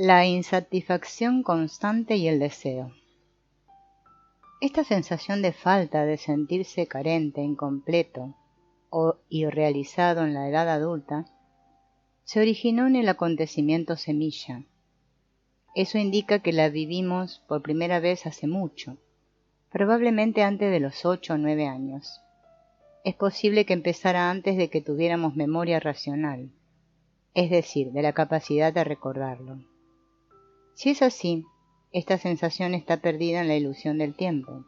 La insatisfacción constante y el deseo. Esta sensación de falta, de sentirse carente, incompleto o irrealizado en la edad adulta, se originó en el acontecimiento semilla. Eso indica que la vivimos por primera vez hace mucho, probablemente antes de los 8 o 9 años. Es posible que empezara antes de que tuviéramos memoria racional, es decir, de la capacidad de recordarlo. Si es así, esta sensación está perdida en la ilusión del tiempo.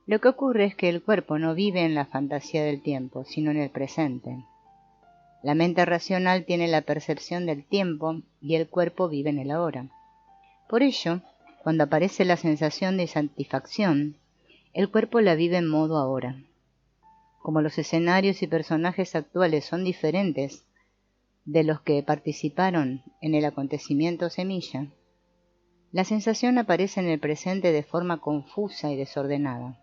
Lo que ocurre es que el cuerpo no vive en la fantasía del tiempo, sino en el presente. La mente racional tiene la percepción del tiempo y el cuerpo vive en el ahora. Por ello, cuando aparece la sensación de insatisfacción, el cuerpo la vive en modo ahora. Como los escenarios y personajes actuales son diferentes de los que participaron en el acontecimiento semilla, la sensación aparece en el presente de forma confusa y desordenada.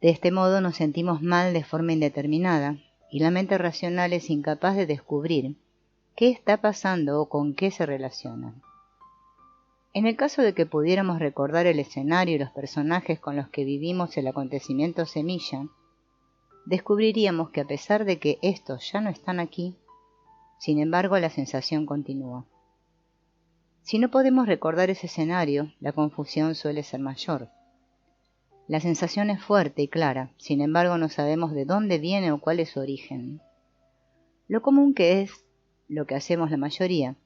De este modo nos sentimos mal de forma indeterminada y la mente racional es incapaz de descubrir qué está pasando o con qué se relaciona. En el caso de que pudiéramos recordar el escenario y los personajes con los que vivimos el acontecimiento semilla, descubriríamos que a pesar de que estos ya no están aquí, sin embargo la sensación continúa. Si no podemos recordar ese escenario, la confusión suele ser mayor. La sensación es fuerte y clara, sin embargo no sabemos de dónde viene o cuál es su origen. Lo común que es, lo que hacemos la mayoría,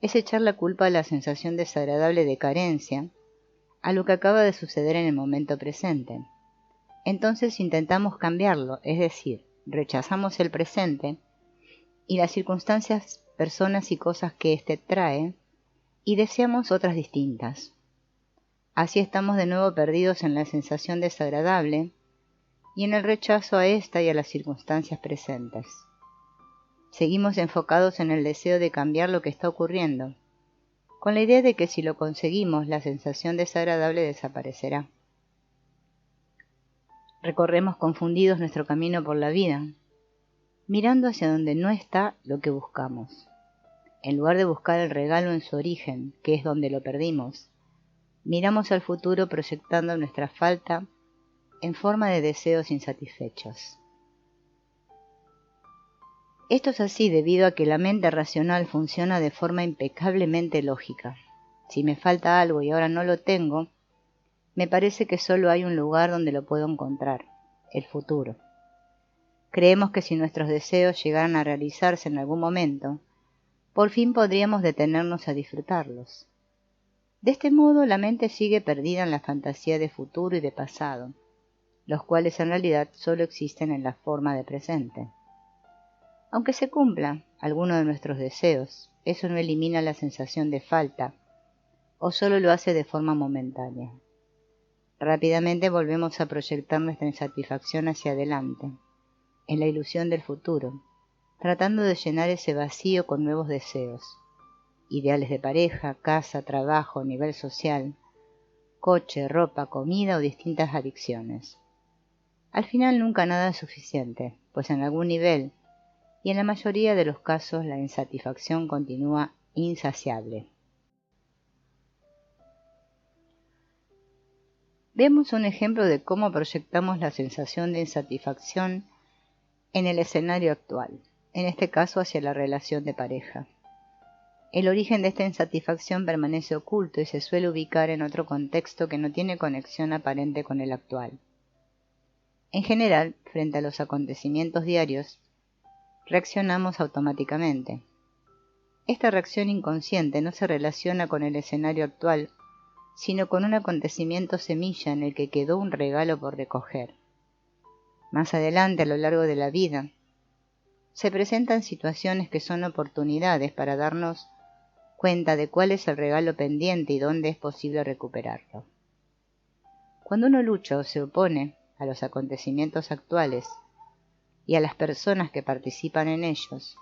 es echar la culpa a la sensación desagradable de carencia, a lo que acaba de suceder en el momento presente. Entonces intentamos cambiarlo, es decir, rechazamos el presente y las circunstancias, personas y cosas que éste trae, y deseamos otras distintas. Así estamos de nuevo perdidos en la sensación desagradable y en el rechazo a esta y a las circunstancias presentes. Seguimos enfocados en el deseo de cambiar lo que está ocurriendo, con la idea de que si lo conseguimos, la sensación desagradable desaparecerá. Recorremos confundidos nuestro camino por la vida, mirando hacia donde no está lo que buscamos. En lugar de buscar el regalo en su origen, que es donde lo perdimos, miramos al futuro proyectando nuestra falta en forma de deseos insatisfechos. Esto es así debido a que la mente racional funciona de forma impecablemente lógica. Si me falta algo y ahora no lo tengo, me parece que solo hay un lugar donde lo puedo encontrar, el futuro. Creemos que si nuestros deseos llegaran a realizarse en algún momento, por fin podríamos detenernos a disfrutarlos. De este modo, la mente sigue perdida en la fantasía de futuro y de pasado, los cuales en realidad solo existen en la forma de presente. Aunque se cumpla alguno de nuestros deseos, eso no elimina la sensación de falta, o solo lo hace de forma momentánea. Rápidamente volvemos a proyectar nuestra insatisfacción hacia adelante, en la ilusión del futuro, tratando de llenar ese vacío con nuevos deseos, ideales de pareja, casa, trabajo, nivel social, coche, ropa, comida o distintas adicciones. Al final nunca nada es suficiente, pues en algún nivel, y en la mayoría de los casos la insatisfacción continúa insaciable. Vemos un ejemplo de cómo proyectamos la sensación de insatisfacción en el escenario actual, en este caso hacia la relación de pareja. El origen de esta insatisfacción permanece oculto y se suele ubicar en otro contexto que no tiene conexión aparente con el actual. En general, frente a los acontecimientos diarios, reaccionamos automáticamente. Esta reacción inconsciente no se relaciona con el escenario actual, sino con un acontecimiento semilla en el que quedó un regalo por recoger. Más adelante, a lo largo de la vida, se presentan situaciones que son oportunidades para darnos cuenta de cuál es el regalo pendiente y dónde es posible recuperarlo. Cuando uno lucha o se opone a los acontecimientos actuales y a las personas que participan en ellos,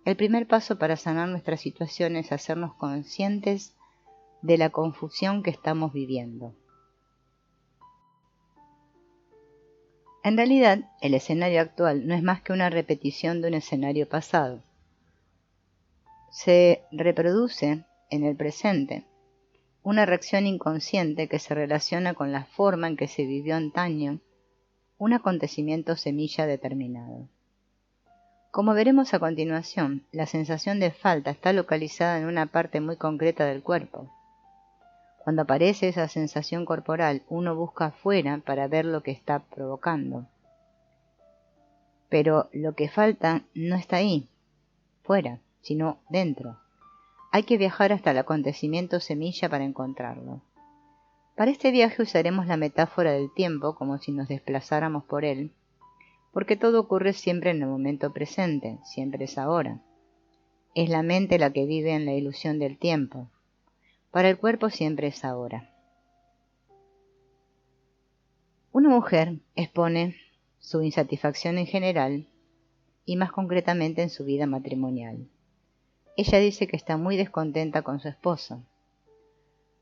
el primer paso para sanar nuestra situación es hacernos conscientes de la confusión que estamos viviendo. En realidad, el escenario actual no es más que una repetición de un escenario pasado. se reproduce en el presente una reacción inconsciente que se relaciona con la forma en que se vivió antaño un acontecimiento semilla determinado. Como veremos a continuación, la sensación de falta está localizada en una parte muy concreta del cuerpo. Cuando aparece esa sensación corporal, uno busca afuera para ver lo que está provocando. Pero lo que falta no está ahí, fuera, sino dentro. Hay que viajar hasta el acontecimiento semilla para encontrarlo. Para este viaje usaremos la metáfora del tiempo como si nos desplazáramos por él, porque todo ocurre siempre en el momento presente, siempre es ahora. Es la mente la que vive en la ilusión del tiempo. Para el cuerpo siempre es ahora. Una mujer expone su insatisfacción en general y más concretamente en su vida matrimonial. Ella dice que está muy descontenta con su esposo.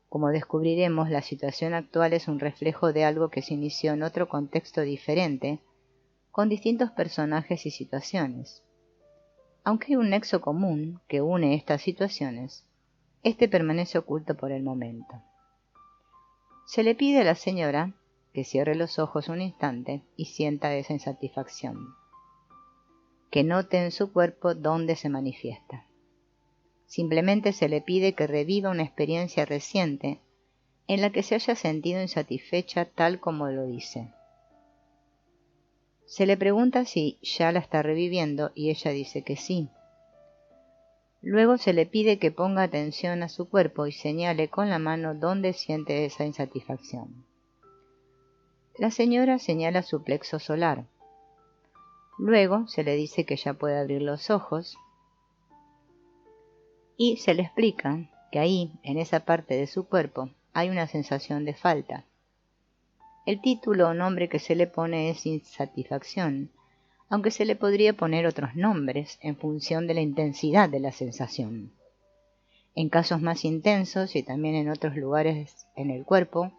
Como descubriremos, la situación actual es un reflejo de algo que se inició en otro contexto diferente, con distintos personajes y situaciones. Aunque hay un nexo común que une estas situaciones, este permanece oculto por el momento. Se le pide a la señora que cierre los ojos un instante y sienta esa insatisfacción, que note en su cuerpo dónde se manifiesta. Simplemente se le pide que reviva una experiencia reciente en la que se haya sentido insatisfecha tal como lo dice. Se le pregunta si ya la está reviviendo y ella dice que sí. Luego se le pide que ponga atención a su cuerpo y señale con la mano dónde siente esa insatisfacción. La señora señala su plexo solar. Luego se le dice que ya puede abrir los ojos y se le explica que ahí, en esa parte de su cuerpo, hay una sensación de falta. El título o nombre que se le pone es insatisfacción, aunque se le podría poner otros nombres en función de la intensidad de la sensación. En casos más intensos y también en otros lugares en el cuerpo,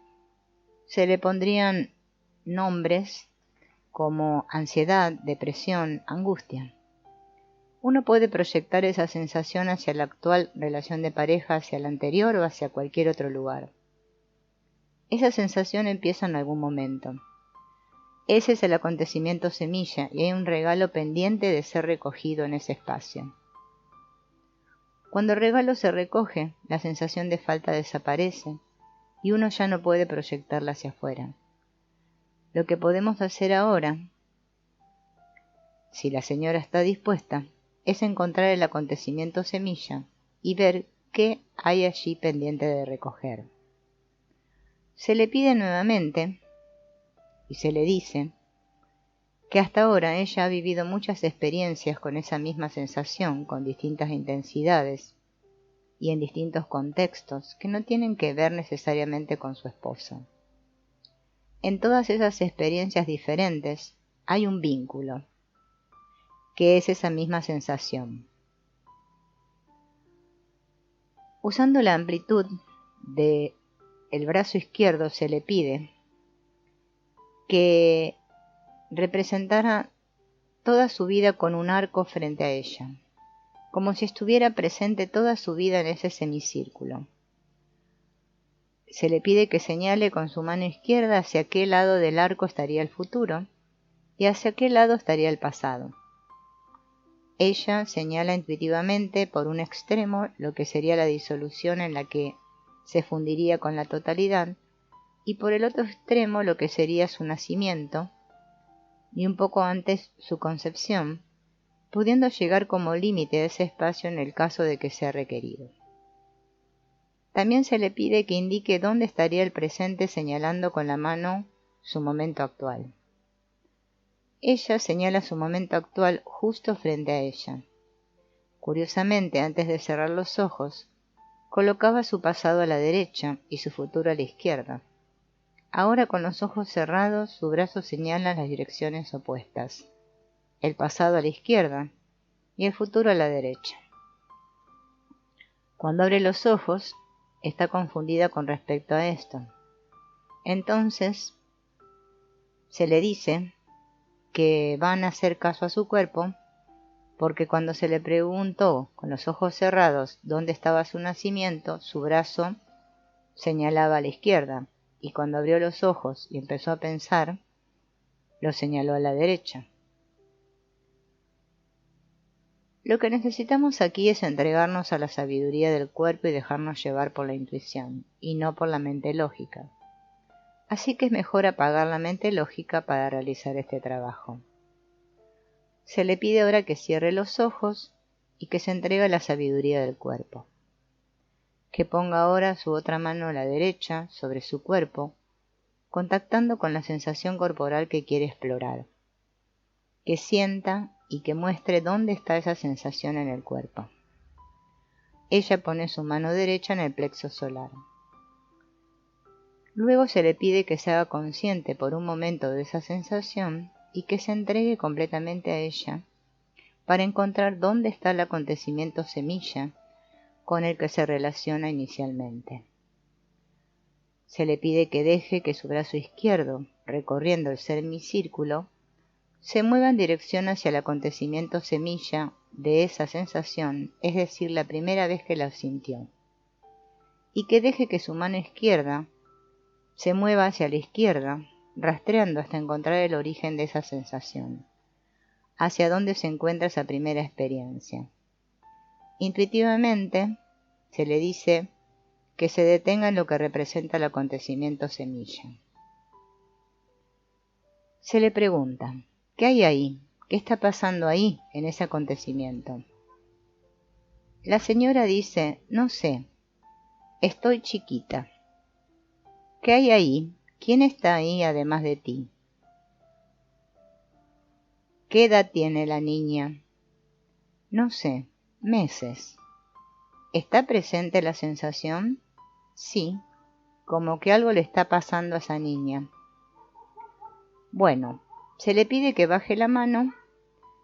se le pondrían nombres como ansiedad, depresión, angustia. Uno puede proyectar esa sensación hacia la actual relación de pareja, hacia la anterior o hacia cualquier otro lugar. Esa sensación empieza en algún momento. Ese es el acontecimiento semilla y hay un regalo pendiente de ser recogido en ese espacio. Cuando el regalo se recoge, la sensación de falta desaparece y uno ya no puede proyectarla hacia afuera. Lo que podemos hacer ahora, si la señora está dispuesta, es encontrar el acontecimiento semilla y ver qué hay allí pendiente de recoger. Se le pide nuevamente y se le dice que hasta ahora ella ha vivido muchas experiencias con esa misma sensación, con distintas intensidades y en distintos contextos que no tienen que ver necesariamente con su esposo. En todas esas experiencias diferentes hay un vínculo, que es esa misma sensación. Usando la amplitud del brazo izquierdo se le pide que representara toda su vida con un arco frente a ella, como si estuviera presente toda su vida en ese semicírculo. Se le pide que señale con su mano izquierda hacia qué lado del arco estaría el futuro y hacia qué lado estaría el pasado. Ella señala intuitivamente por un extremo lo que sería la disolución en la que se fundiría con la totalidad y por el otro extremo lo que sería su nacimiento y un poco antes su concepción, pudiendo llegar como límite de ese espacio en el caso de que sea requerido. También se le pide que indique dónde estaría el presente señalando con la mano su momento actual. Ella señala su momento actual justo frente a ella. Curiosamente, antes de cerrar los ojos, colocaba su pasado a la derecha y su futuro a la izquierda. Ahora, con los ojos cerrados, su brazo señala las direcciones opuestas, el pasado a la izquierda y el futuro a la derecha. Cuando abre los ojos, está confundida con respecto a esto. Entonces, se le dice que van a hacer caso a su cuerpo porque cuando se le preguntó con los ojos cerrados dónde estaba su nacimiento, su brazo señalaba a la izquierda, y cuando abrió los ojos y empezó a pensar, lo señaló a la derecha. Lo que necesitamos aquí es entregarnos a la sabiduría del cuerpo y dejarnos llevar por la intuición, y no por la mente lógica. Así que es mejor apagar la mente lógica para realizar este trabajo. Se le pide ahora que cierre los ojos y que se entregue a la sabiduría del cuerpo. Que ponga ahora su otra mano a la derecha sobre su cuerpo, contactando con la sensación corporal que quiere explorar. Que sienta y que muestre dónde está esa sensación en el cuerpo. Ella pone su mano derecha en el plexo solar. Luego se le pide que se haga consciente por un momento de esa sensación y que se entregue completamente a ella para encontrar dónde está el acontecimiento semilla con el que se relaciona inicialmente. Se le pide que deje que su brazo izquierdo, recorriendo el semicírculo, se mueva en dirección hacia el acontecimiento semilla de esa sensación, es decir, la primera vez que la sintió, y que deje que su mano izquierda se mueva hacia la izquierda, rastreando hasta encontrar el origen de esa sensación, hacia dónde se encuentra esa primera experiencia. Intuitivamente, se le dice que se detenga en lo que representa el acontecimiento semilla. Se le pregunta, ¿qué hay ahí? ¿Qué está pasando ahí, en ese acontecimiento? La señora dice, no sé, estoy chiquita. ¿Qué hay ahí? ¿Quién está ahí además de ti? ¿Qué edad tiene la niña? No sé, meses. ¿Está presente la sensación? Sí, como que algo le está pasando a esa niña. Bueno, se le pide que baje la mano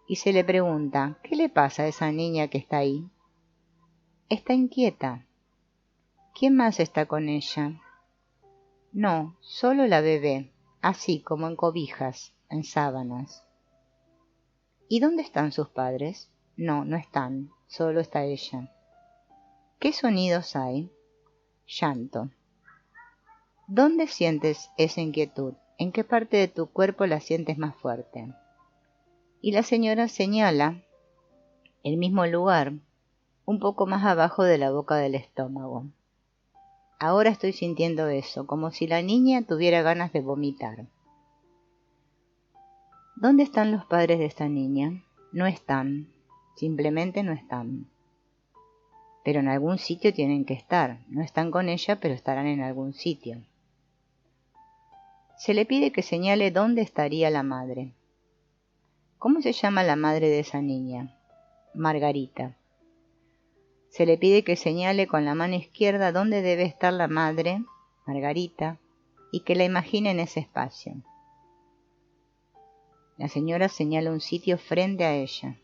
y se le pregunta, ¿qué le pasa a esa niña que está ahí? Está inquieta. ¿Quién más está con ella? No, solo la bebé, así como en cobijas, en sábanas. ¿Y dónde están sus padres? No, no están, solo está ella. ¿Qué sonidos hay? Llanto. ¿Dónde sientes esa inquietud? ¿En qué parte de tu cuerpo la sientes más fuerte? Y la señora señala el mismo lugar, un poco más abajo de la boca del estómago. Ahora estoy sintiendo eso, como si la niña tuviera ganas de vomitar. ¿Dónde están los padres de esta niña? No están, simplemente no están. Pero en algún sitio tienen que estar. No están con ella, pero estarán en algún sitio. Se le pide que señale dónde estaría la madre. ¿Cómo se llama la madre de esa niña? Margarita. Se le pide que señale con la mano izquierda dónde debe estar la madre, Margarita, y que la imagine en ese espacio. La señora señala un sitio frente a ella.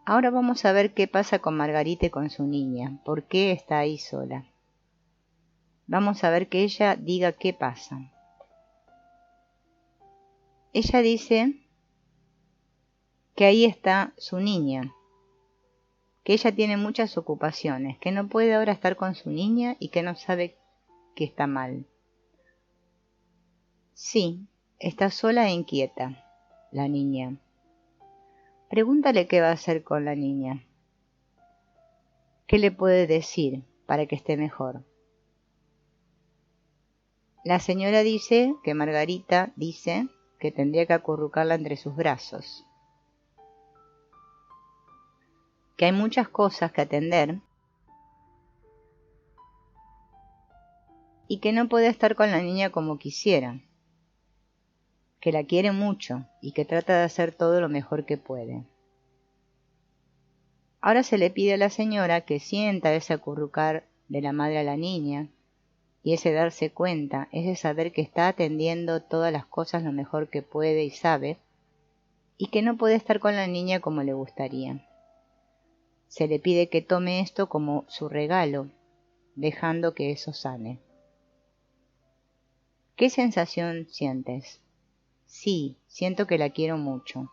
Ahora vamos a ver qué pasa con Margarita y con su niña, por qué está ahí sola. Vamos a ver que ella diga qué pasa. Ella dice que ahí está su niña, que ella tiene muchas ocupaciones, que no puede ahora estar con su niña y que no sabe que está mal. Sí, está sola e inquieta, la niña. Pregúntale qué va a hacer con la niña. ¿Qué le puede decir para que esté mejor? La señora dice que Margarita dice que tendría que acurrucarla entre sus brazos, que hay muchas cosas que atender y que no puede estar con la niña como quisiera, que la quiere mucho y que trata de hacer todo lo mejor que puede. Ahora se le pide a la señora que sienta ese acurrucar de la madre a la niña, y ese darse cuenta, ese saber que está atendiendo todas las cosas lo mejor que puede y sabe, y que no puede estar con la niña como le gustaría. Se le pide que tome esto como su regalo, dejando que eso sane. ¿Qué sensación sientes? Sí, siento que la quiero mucho.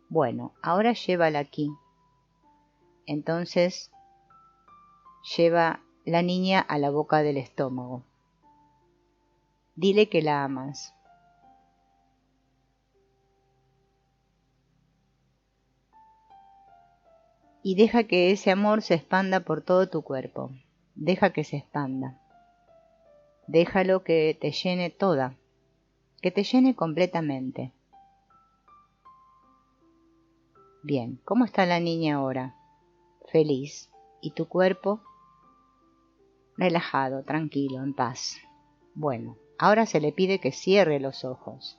Bueno, ahora llévala aquí. Entonces lleva la niña a la boca del estómago. Dile que la amas. Y deja que ese amor se expanda por todo tu cuerpo. Deja que se expanda. Déjalo que te llene toda, que te llene completamente. Bien, ¿cómo está la niña ahora? Feliz. ¿Y tu cuerpo? Relajado, tranquilo, en paz. Bueno, ahora se le pide que cierre los ojos.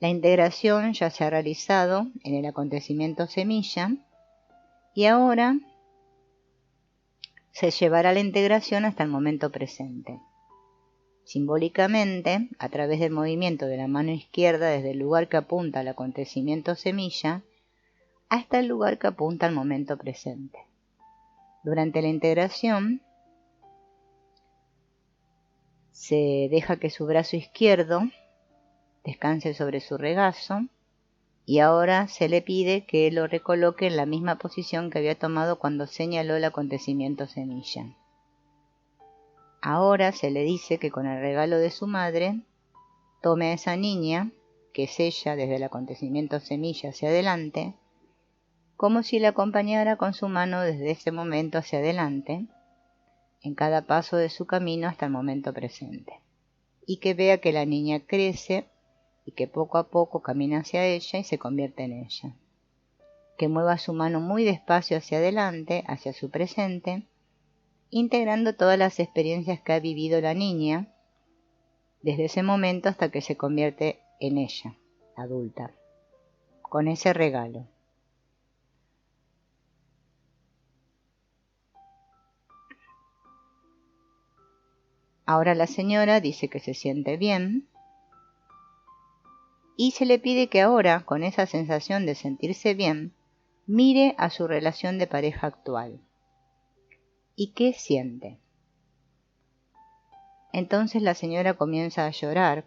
La integración ya se ha realizado en el acontecimiento semilla y ahora se llevará la integración hasta el momento presente. Simbólicamente, a través del movimiento de la mano izquierda desde el lugar que apunta al acontecimiento semilla hasta el lugar que apunta al momento presente. Durante la integración, se deja que su brazo izquierdo descanse sobre su regazo y ahora se le pide que lo recoloque en la misma posición que había tomado cuando señaló el acontecimiento semilla. Ahora se le dice que con el regalo de su madre tome a esa niña, que es ella desde el acontecimiento semilla hacia adelante, como si la acompañara con su mano desde ese momento hacia adelante, en cada paso de su camino hasta el momento presente, y que vea que la niña crece y que poco a poco camina hacia ella y se convierte en ella. Que mueva su mano muy despacio hacia adelante, hacia su presente, integrando todas las experiencias que ha vivido la niña desde ese momento hasta que se convierte en ella, adulta, con ese regalo. Ahora la señora dice que se siente bien y se le pide que ahora, con esa sensación de sentirse bien, mire a su relación de pareja actual. ¿Y qué siente? Entonces la señora comienza a llorar,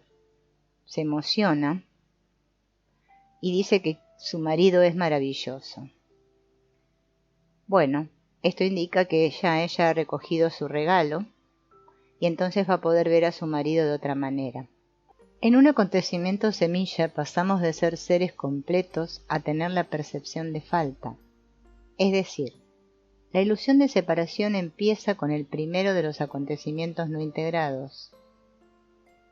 se emociona y dice que su marido es maravilloso. Bueno, esto indica que ella ha recogido su regalo y entonces va a poder ver a su marido de otra manera. En un acontecimiento semilla pasamos de ser seres completos a tener la percepción de falta. Es decir, la ilusión de separación empieza con el primero de los acontecimientos no integrados.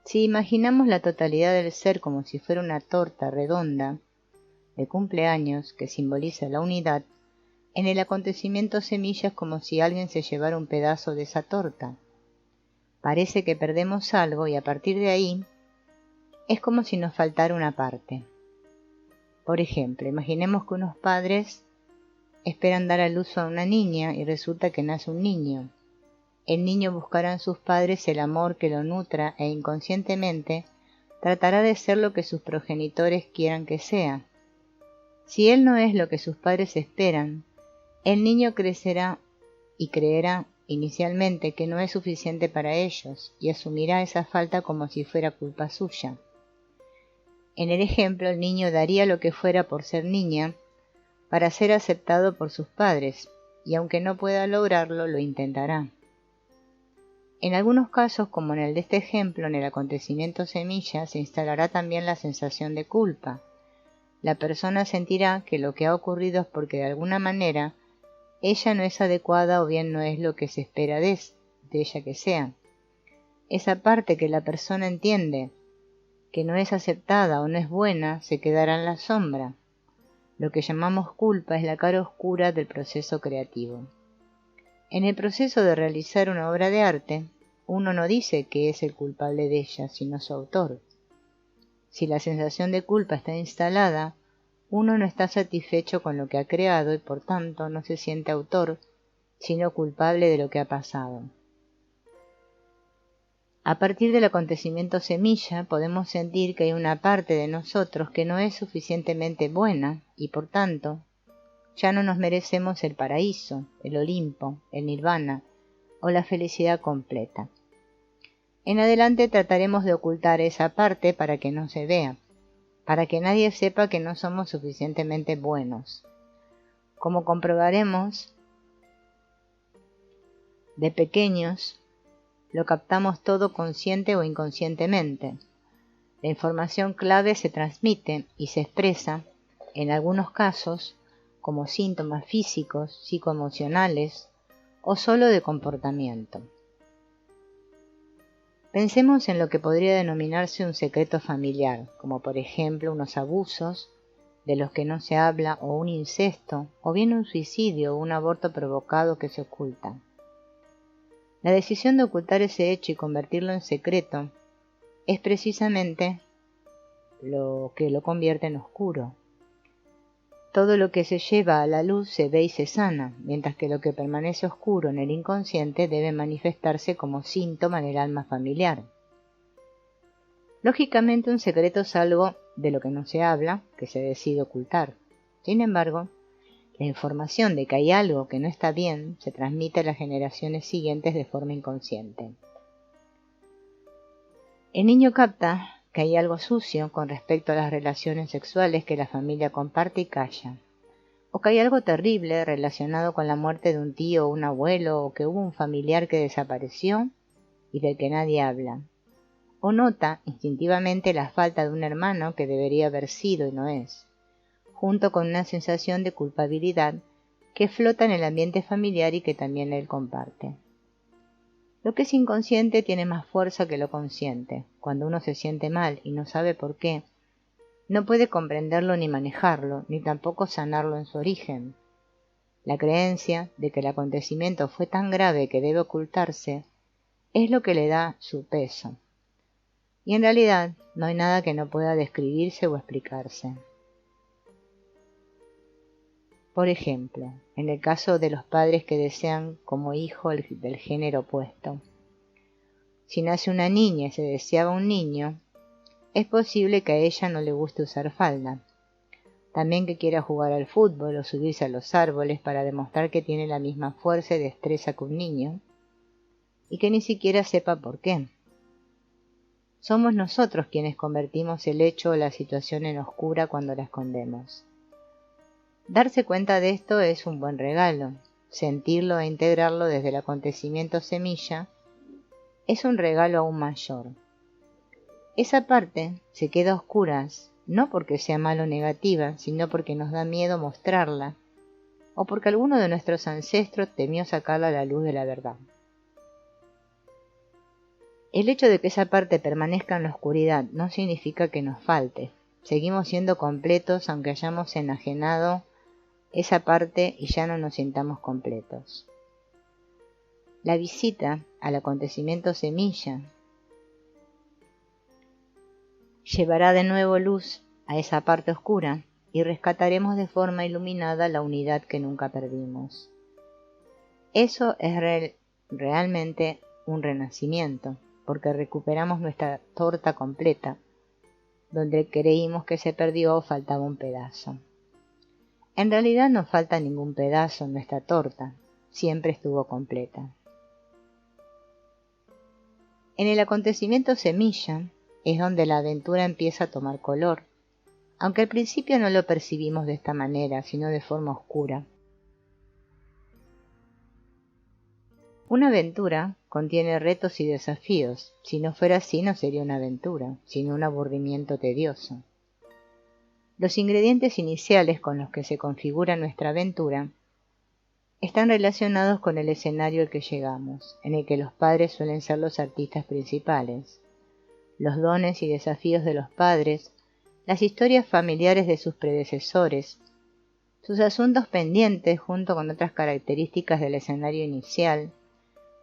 Si imaginamos la totalidad del ser como si fuera una torta redonda de cumpleaños que simboliza la unidad, en el acontecimiento semilla es como si alguien se llevara un pedazo de esa torta. Parece que perdemos algo y a partir de ahí es como si nos faltara una parte. Por ejemplo, imaginemos que unos padres esperan dar a luz a una niña y resulta que nace un niño. El niño buscará en sus padres el amor que lo nutra e inconscientemente tratará de ser lo que sus progenitores quieran que sea. Si él no es lo que sus padres esperan, el niño crecerá y creerá inicialmente que no es suficiente para ellos y asumirá esa falta como si fuera culpa suya. En el ejemplo, el niño daría lo que fuera por ser niña para ser aceptado por sus padres, y aunque no pueda lograrlo, lo intentará. En algunos casos, como en el de este ejemplo, en el acontecimiento semilla, se instalará también la sensación de culpa. La persona sentirá que lo que ha ocurrido es porque de alguna manera ella no es adecuada o bien no es lo que se espera de ella que sea. Esa parte que la persona entiende que no es aceptada o no es buena se quedará en la sombra. Lo que llamamos culpa es la cara oscura del proceso creativo. En el proceso de realizar una obra de arte, uno no dice que es el culpable de ella, sino su autor. Si la sensación de culpa está instalada, uno no está satisfecho con lo que ha creado y por tanto no se siente autor, sino culpable de lo que ha pasado. A partir del acontecimiento semilla podemos sentir que hay una parte de nosotros que no es suficientemente buena y por tanto ya no nos merecemos el paraíso, el Olimpo, el Nirvana o la felicidad completa. En adelante trataremos de ocultar esa parte para que no se vea. para que nadie sepa que no somos suficientemente buenos. Como comprobaremos, de pequeños lo captamos todo consciente o inconscientemente. La información clave se transmite y se expresa, en algunos casos, como síntomas físicos, psicoemocionales o solo de comportamiento. Pensemos en lo que podría denominarse un secreto familiar, como por ejemplo unos abusos de los que no se habla, o un incesto, o bien un suicidio o un aborto provocado que se oculta. La decisión de ocultar ese hecho y convertirlo en secreto es precisamente lo que lo convierte en oscuro. Todo lo que se lleva a la luz se ve y se sana, mientras que lo que permanece oscuro en el inconsciente debe manifestarse como síntoma en el alma familiar. Lógicamente, un secreto es algo de lo que no se habla, que se decide ocultar. Sin embargo, la información de que hay algo que no está bien se transmite a las generaciones siguientes de forma inconsciente. El niño capta que hay algo sucio con respecto a las relaciones sexuales que la familia comparte y calla, o que hay algo terrible relacionado con la muerte de un tío o un abuelo, o que hubo un familiar que desapareció y del que nadie habla, o nota instintivamente la falta de un hermano que debería haber sido y no es, junto con una sensación de culpabilidad que flota en el ambiente familiar y que también él comparte. Lo que es inconsciente tiene más fuerza que lo consciente. Cuando uno se siente mal y no sabe por qué, no puede comprenderlo ni manejarlo, ni tampoco sanarlo en su origen. La creencia de que el acontecimiento fue tan grave que debe ocultarse es lo que le da su peso. Y en realidad no hay nada que no pueda describirse o explicarse. Por ejemplo, en el caso de los padres que desean como hijo del género opuesto. Si nace una niña y se deseaba un niño, es posible que a ella no le guste usar falda. También que quiera jugar al fútbol o subirse a los árboles para demostrar que tiene la misma fuerza y destreza que un niño, y que ni siquiera sepa por qué. Somos nosotros quienes convertimos el hecho o la situación en oscura cuando la escondemos. Darse cuenta de esto es un buen regalo. Sentirlo e integrarlo desde el acontecimiento semilla es un regalo aún mayor. Esa parte se queda a oscuras, no porque sea mala o negativa, sino porque nos da miedo mostrarla, o porque alguno de nuestros ancestros temió sacarla a la luz de la verdad. El hecho de que esa parte permanezca en la oscuridad no significa que nos falte. Seguimos siendo completos aunque hayamos enajenado esa parte y ya no nos sintamos completos. La visita al acontecimiento semilla llevará de nuevo luz a esa parte oscura y rescataremos de forma iluminada la unidad que nunca perdimos. Eso es realmente un renacimiento, porque recuperamos nuestra torta completa, donde creímos que se perdió o faltaba un pedazo. En realidad no falta ningún pedazo en nuestra torta, siempre estuvo completa. En el acontecimiento semilla es donde la aventura empieza a tomar color, aunque al principio no lo percibimos de esta manera, sino de forma oscura. Una aventura contiene retos y desafíos. Si no fuera así, no sería una aventura, sino un aburrimiento tedioso. Los ingredientes iniciales con los que se configura nuestra aventura están relacionados con el escenario al que llegamos, en el que los padres suelen ser los artistas principales. Los dones y desafíos de los padres, las historias familiares de sus predecesores, sus asuntos pendientes junto con otras características del escenario inicial,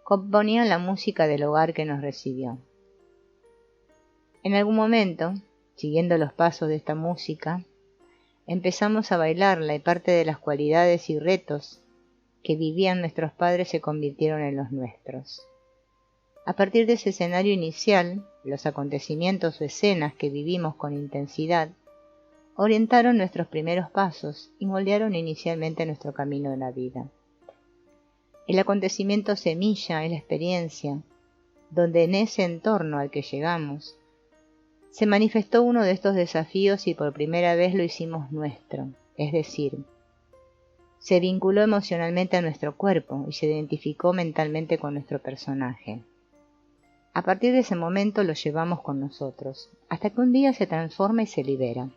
componían la música del hogar que nos recibió. En algún momento, siguiendo los pasos de esta música, empezamos a bailarla y parte de las cualidades y retos que vivían nuestros padres se convirtieron en los nuestros. A partir de ese escenario inicial, los acontecimientos o escenas que vivimos con intensidad orientaron nuestros primeros pasos y moldearon inicialmente nuestro camino de la vida. El acontecimiento semilla es la experiencia, donde en ese entorno al que llegamos, Se manifestó uno de estos desafíos y por primera vez lo hicimos nuestro, es decir, se vinculó emocionalmente a nuestro cuerpo y se identificó mentalmente con nuestro personaje. A partir de ese momento lo llevamos con nosotros, hasta que un día se transforma y se libera.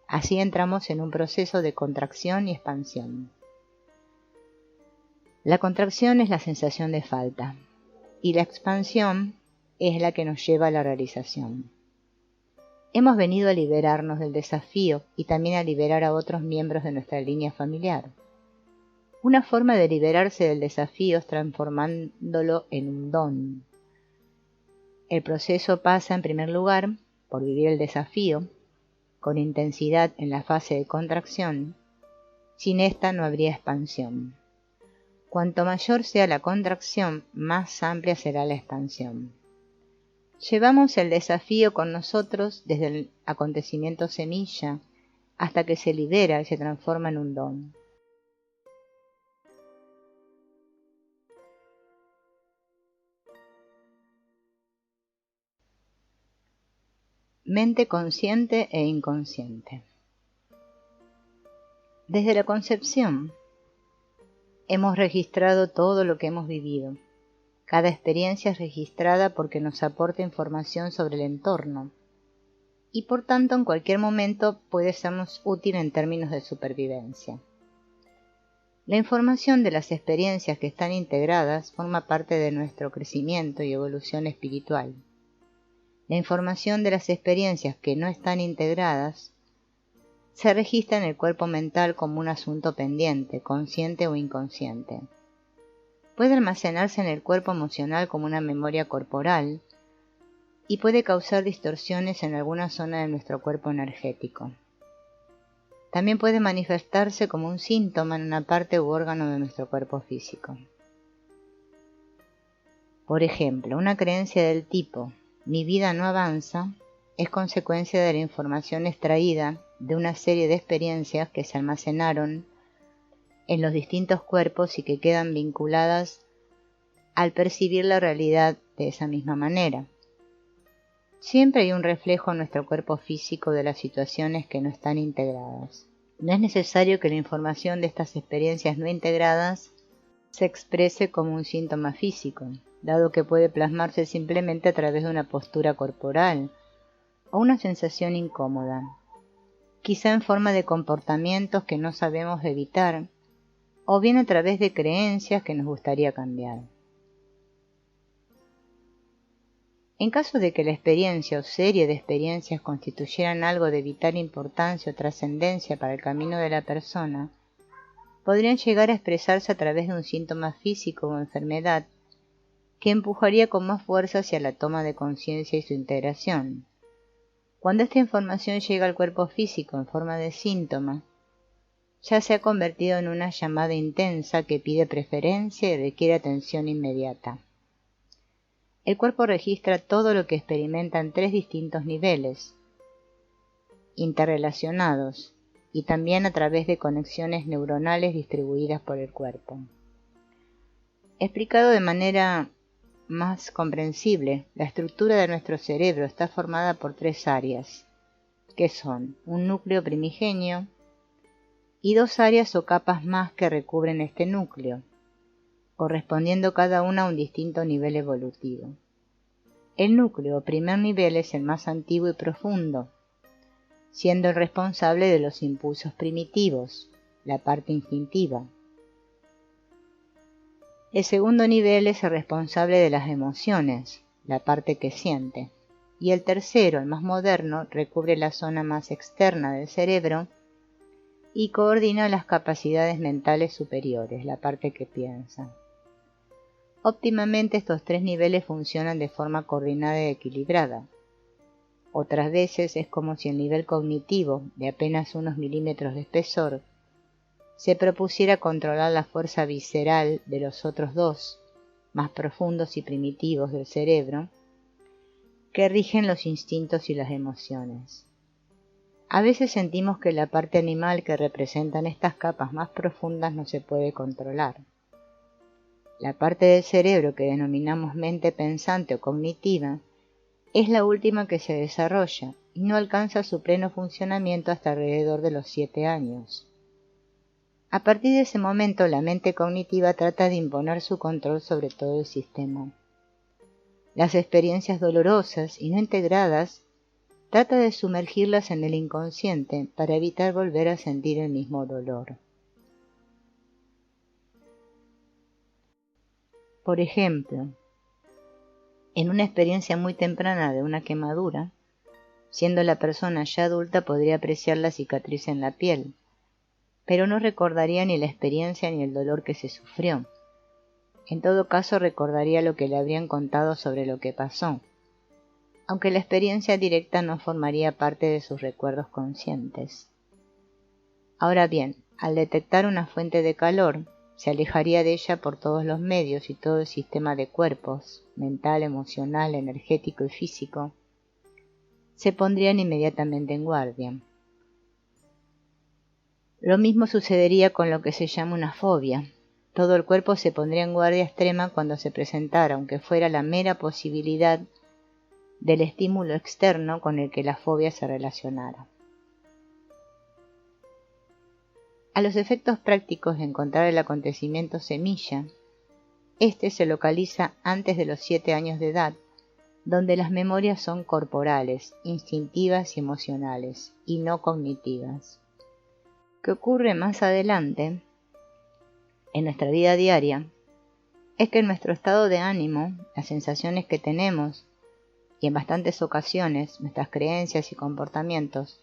Así entramos en un proceso de contracción y expansión. La contracción es la sensación de falta, y la expansión es la que nos lleva a la realización. Hemos venido a liberarnos del desafío y también a liberar a otros miembros de nuestra línea familiar. Una forma de liberarse del desafío es transformándolo en un don. El proceso pasa, en primer lugar, por vivir el desafío, con intensidad en la fase de contracción. Sin esta no habría expansión. Cuanto mayor sea la contracción, más amplia será la expansión. Llevamos el desafío con nosotros desde el acontecimiento semilla hasta que se libera y se transforma en un don. Mente consciente e inconsciente. Desde la concepción, hemos registrado todo lo que hemos vivido. Cada experiencia es registrada porque nos aporta información sobre el entorno y por tanto en cualquier momento puede sernos útil en términos de supervivencia. La información de las experiencias que están integradas forma parte de nuestro crecimiento y evolución espiritual. La información de las experiencias que no están integradas se registra en el cuerpo mental como un asunto pendiente, consciente o inconsciente. Puede almacenarse en el cuerpo emocional como una memoria corporal y puede causar distorsiones en alguna zona de nuestro cuerpo energético. También puede manifestarse como un síntoma en una parte u órgano de nuestro cuerpo físico. Por ejemplo, una creencia del tipo «mi vida no avanza» es consecuencia de la información extraída de una serie de experiencias que se almacenaron en los distintos cuerpos y que quedan vinculadas al percibir la realidad de esa misma manera. Siempre hay un reflejo en nuestro cuerpo físico de las situaciones que no están integradas. No es necesario que la información de estas experiencias no integradas se exprese como un síntoma físico, dado que puede plasmarse simplemente a través de una postura corporal o una sensación incómoda, quizá en forma de comportamientos que no sabemos evitar, o bien a través de creencias que nos gustaría cambiar. En caso de que la experiencia o serie de experiencias constituyeran algo de vital importancia o trascendencia para el camino de la persona, podrían llegar a expresarse a través de un síntoma físico o enfermedad que empujaría con más fuerza hacia la toma de conciencia y su integración. Cuando esta información llega al cuerpo físico en forma de síntoma, ya se ha convertido en una llamada intensa que pide preferencia y requiere atención inmediata. El cuerpo registra todo lo que experimenta en 3 distintos niveles, interrelacionados, y también a través de conexiones neuronales distribuidas por el cuerpo. Explicado de manera más comprensible, la estructura de nuestro cerebro está formada por 3 áreas, que son un núcleo primigenio y 2 áreas o capas más que recubren este núcleo, correspondiendo cada una a un distinto nivel evolutivo. El núcleo o primer nivel es el más antiguo y profundo, siendo el responsable de los impulsos primitivos, la parte instintiva. El segundo nivel es el responsable de las emociones, la parte que siente. Y el tercero, el más moderno, recubre la zona más externa del cerebro y coordina las capacidades mentales superiores, la parte que piensa. Óptimamente estos 3 niveles funcionan de forma coordinada y equilibrada. Otras veces es como si el nivel cognitivo, de apenas unos milímetros de espesor, se propusiera controlar la fuerza visceral de los otros 2, más profundos y primitivos del cerebro, que rigen los instintos y las emociones. A veces sentimos que la parte animal que representan estas capas más profundas no se puede controlar. La parte del cerebro que denominamos mente pensante o cognitiva es la última que se desarrolla y no alcanza su pleno funcionamiento hasta alrededor de los 7 años. A partir de ese momento, la mente cognitiva trata de imponer su control sobre todo el sistema. Las experiencias dolorosas y no integradas trata de sumergirlas en el inconsciente para evitar volver a sentir el mismo dolor. Por ejemplo, en una experiencia muy temprana de una quemadura, siendo la persona ya adulta podría apreciar la cicatriz en la piel, pero no recordaría ni la experiencia ni el dolor que se sufrió. En todo caso recordaría lo que le habrían contado sobre lo que pasó, aunque la experiencia directa no formaría parte de sus recuerdos conscientes. Ahora bien, al detectar una fuente de calor, se alejaría de ella por todos los medios y todo el sistema de cuerpos, mental, emocional, energético y físico, se pondrían inmediatamente en guardia. Lo mismo sucedería con lo que se llama una fobia. Todo el cuerpo se pondría en guardia extrema cuando se presentara, aunque fuera la mera posibilidad del estímulo externo con el que la fobia se relacionara. A los efectos prácticos de encontrar el acontecimiento semilla, este se localiza antes de los 7 años de edad, donde las memorias son corporales, instintivas y emocionales, y no cognitivas. ¿Qué ocurre más adelante en nuestra vida diaria? Es que en nuestro estado de ánimo, las sensaciones que tenemos, y en bastantes ocasiones nuestras creencias y comportamientos,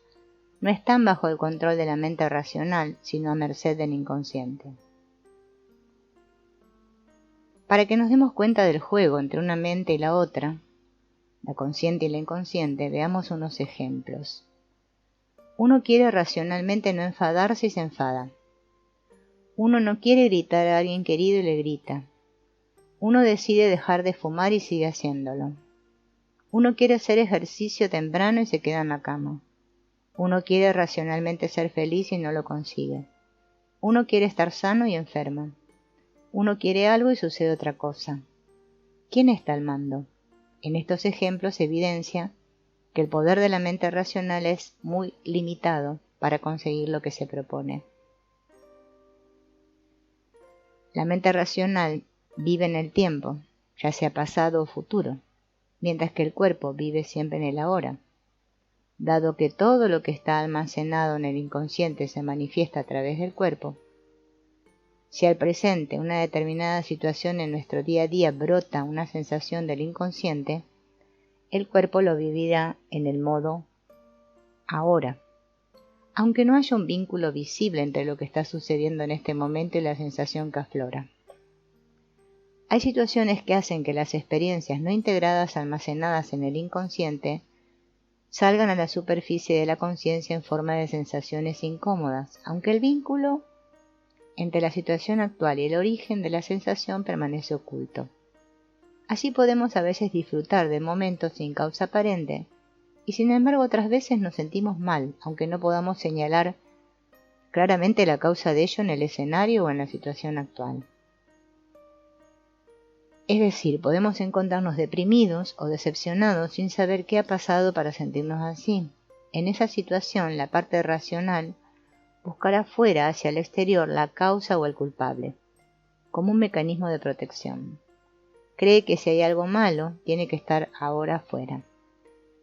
no están bajo el control de la mente racional, sino a merced del inconsciente. Para que nos demos cuenta del juego entre una mente y la otra, la consciente y la inconsciente, veamos unos ejemplos. Uno quiere racionalmente no enfadarse y se enfada. Uno no quiere gritar a alguien querido y le grita. Uno decide dejar de fumar y sigue haciéndolo. Uno quiere hacer ejercicio temprano y se queda en la cama. Uno quiere racionalmente ser feliz y no lo consigue. Uno quiere estar sano y enferma. Uno quiere algo y sucede otra cosa. ¿Quién está al mando? En estos ejemplos se evidencia que el poder de la mente racional es muy limitado para conseguir lo que se propone. La mente racional vive en el tiempo, ya sea pasado o futuro, mientras que el cuerpo vive siempre en el ahora. Dado que todo lo que está almacenado en el inconsciente se manifiesta a través del cuerpo, si al presente una determinada situación en nuestro día a día brota una sensación del inconsciente, el cuerpo lo vivirá en el modo ahora, aunque no haya un vínculo visible entre lo que está sucediendo en este momento y la sensación que aflora. Hay situaciones que hacen que las experiencias no integradas almacenadas en el inconsciente salgan a la superficie de la conciencia en forma de sensaciones incómodas, aunque el vínculo entre la situación actual y el origen de la sensación permanece oculto. Así podemos a veces disfrutar de momentos sin causa aparente, y sin embargo otras veces nos sentimos mal, aunque no podamos señalar claramente la causa de ello en el escenario o en la situación actual. Es decir, podemos encontrarnos deprimidos o decepcionados sin saber qué ha pasado para sentirnos así. En esa situación, la parte racional buscará fuera hacia el exterior la causa o el culpable, como un mecanismo de protección. Cree que si hay algo malo, tiene que estar ahora afuera.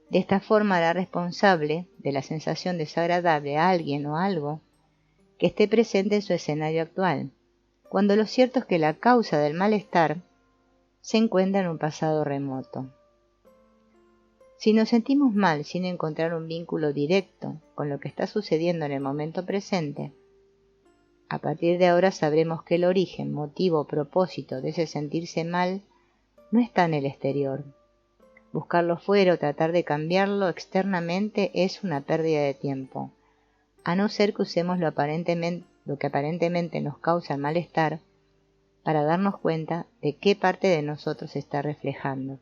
De esta forma hará responsable de la sensación desagradable a alguien o algo que esté presente en su escenario actual, cuando lo cierto es que la causa del malestar se encuentra en un pasado remoto. Si nos sentimos mal sin encontrar un vínculo directo con lo que está sucediendo en el momento presente, a partir de ahora sabremos que el origen, motivo o propósito de ese sentirse mal no está en el exterior. Buscarlo fuera o tratar de cambiarlo externamente es una pérdida de tiempo, a no ser que usemos lo que aparentemente nos causa el malestar para darnos cuenta de qué parte de nosotros se está reflejando.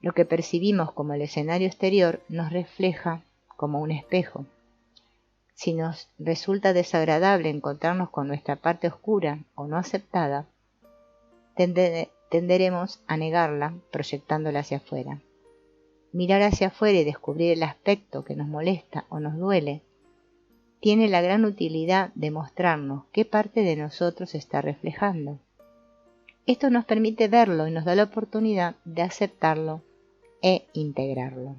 Lo que percibimos como el escenario exterior nos refleja como un espejo. Si nos resulta desagradable encontrarnos con nuestra parte oscura o no aceptada, tenderemos a negarla proyectándola hacia afuera. Mirar hacia afuera y descubrir el aspecto que nos molesta o nos duele tiene la gran utilidad de mostrarnos qué parte de nosotros está reflejando. Esto nos permite verlo y nos da la oportunidad de aceptarlo e integrarlo.